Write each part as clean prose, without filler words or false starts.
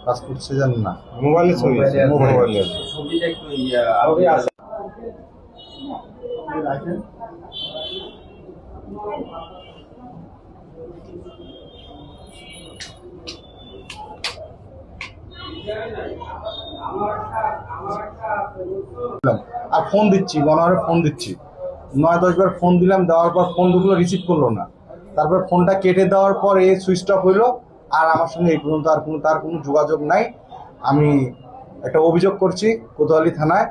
কাজ করছে জানেন না, মোবাইলে ছবি আছে, মোবাইলে ছবিটা একটু আরবি আছে। আর ফোন দিচ্ছি, গণহারে ফোন দিচ্ছি, 9-10 বার ফোন দিলাম, দেওয়ার পর ফোন দুগুলো রিসিভ করলো না। তারপর ফোনটা কেটে দেওয়ার পর এই সুইচ অফ হইলো। আর আমার সঙ্গে এই পর্যন্ত তার কোনো যোগাযোগ নাই। আমি একটা অভিযোগ করছি কোতোয়ালি থানায়।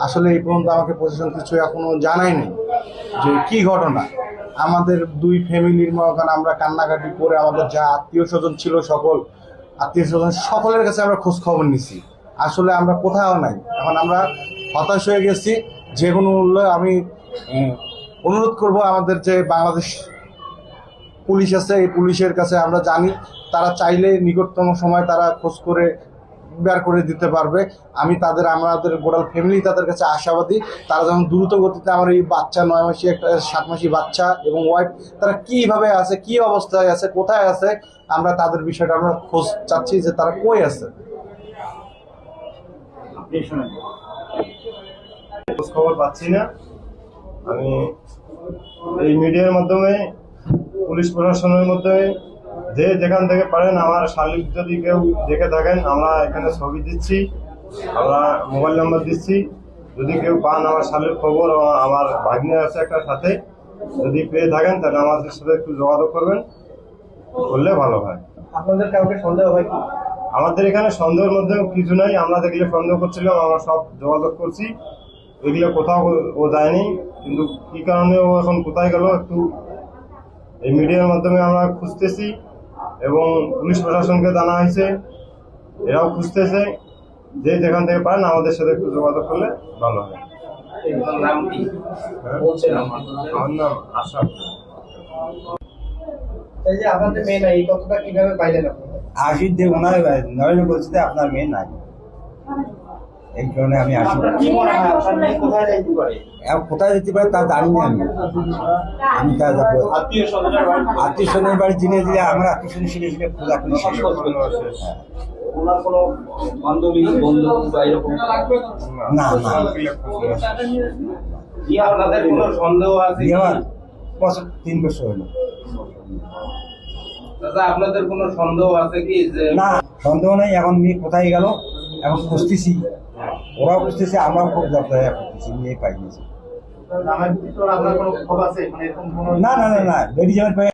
আসলে এই পর্যন্ত আমাকে প্রশাসন কিছু এখনো জানায়নি যে কি ঘটনা। আমাদের দুই ফ্যামিলির মতন আমরা কান্নাকাটি করে আমাদের যা আত্মীয় স্বজন ছিল সকল আত্মীয় স্বজন সকলের কাছে আমরা খোঁজ খবর নিছি। আসলে আমরা কোথাও নাই। এখন আমরা হতাশ হয়ে গেছি। যে কোনো মূল্যে আমি অনুরোধ করব, আমাদের যে বাংলাদেশ পুলিশ আছে, এই পুলিশের কাছে আমরা জানি তারা চাইলে নিকটতম সময় তারা খোঁজ করে বের করে দিতে পারবে। আমাদের গোটাল ফ্যামিলি তাদের কাছে আশাবাদী। তারা যখন দ্রুত গতিতে আমার এই বাচ্চা 9 মাসি, একটা 7 মাসি বাচ্চা এবং ওয়াইফ, তারা কিভাবে আছে, কি অবস্থায় আছে, কোথায় আছে, আমরা তাদের বিষয়টা আমরা খোঁজ চাচ্ছি যে তারা কই আছে। খোঁজ খবর পাচ্ছি না। আমি এই মিডিয়ার মাধ্যমে, পুলিশ প্রশাসনের মাধ্যমে, যে যেখান থেকে পারেন আমার শালিক যদি কেউ দেখে থাকেন, আমরা এখানে ছবি দিচ্ছি, আমরা মোবাইল নাম্বার দিচ্ছি। যদি কেউ পান আমার শালির খবর, আমার ভাগ্নে আছে একটা সাথে, যদি পেয়ে থাকেন তাহলে আমাদের সাথে একটু যোগাযোগ করবেন, করলে ভালো হয়। আপনাদের কাউকে সন্দেহ হয় কি? আমাদের এখানে সন্দেহের মধ্যে কিছু নাই। আমরা দেখলে সন্দেহ করছিলাম, আমরা সব যোগাযোগ করছি, এগুলো কোথাও ও যায়নি। কিন্তু কি কারণে ও এখন কোথায় গেল, একটু এই মিডিয়ার মাধ্যমে আমরা খুঁজতেছি এবং পুলিশ প্রশাসনকে জানা হয়েছে, এরাও খুঁজতেছে। যে যেখান থেকে পারেন আমাদের সাথে একটু যোগাযোগ করলে ভালো হয়। নাম কি বলছেন? আমার নাম আশরাফ। এই যে আপনাদের মেয়ে নাই, এই তথ্যটা কিভাবে পাইলেন আপনারা? আশির দিয়ে ওনার নয়ন বলছে যে আপনার মেয়ে নাই, এই কারণে আমি আসি। আপনার কি মনে হয় আপনার মেয়ে কোথায় যাইতে পারে? এখন কোথায় যেতে পারে তা জানি না। আমি তা আত্মীয় স্বজনের বাড়ি? আত্মীয় স্বজনের বাড়ি চিনে দিলে আমার আত্মীয় স্বজন ছিল খোঁজাখুঁজি শেষ। ওনার কোনো বান্ধবী, বন্ধু বা এরকম? না না, কি আপনাদের কোনো সন্দেহ আছে? বিয়ে হওয়ার 3 বছর হলো। দাদা, আপনাদের কোনো সন্দেহ আছে কি যে? না, সন্দেহ নেই। এখন মেয়ে কোথায় গেল এখন খুঁজতেছি, ওরাও খুঁজতেছে, আমরাও খুব যাত্রা করতেছি, মেয়ে পাইনি। আপনার কোনো খবর আছে? মানে এরকম কোনো? না না না না, বেরিয়ে যাওয়ার পরে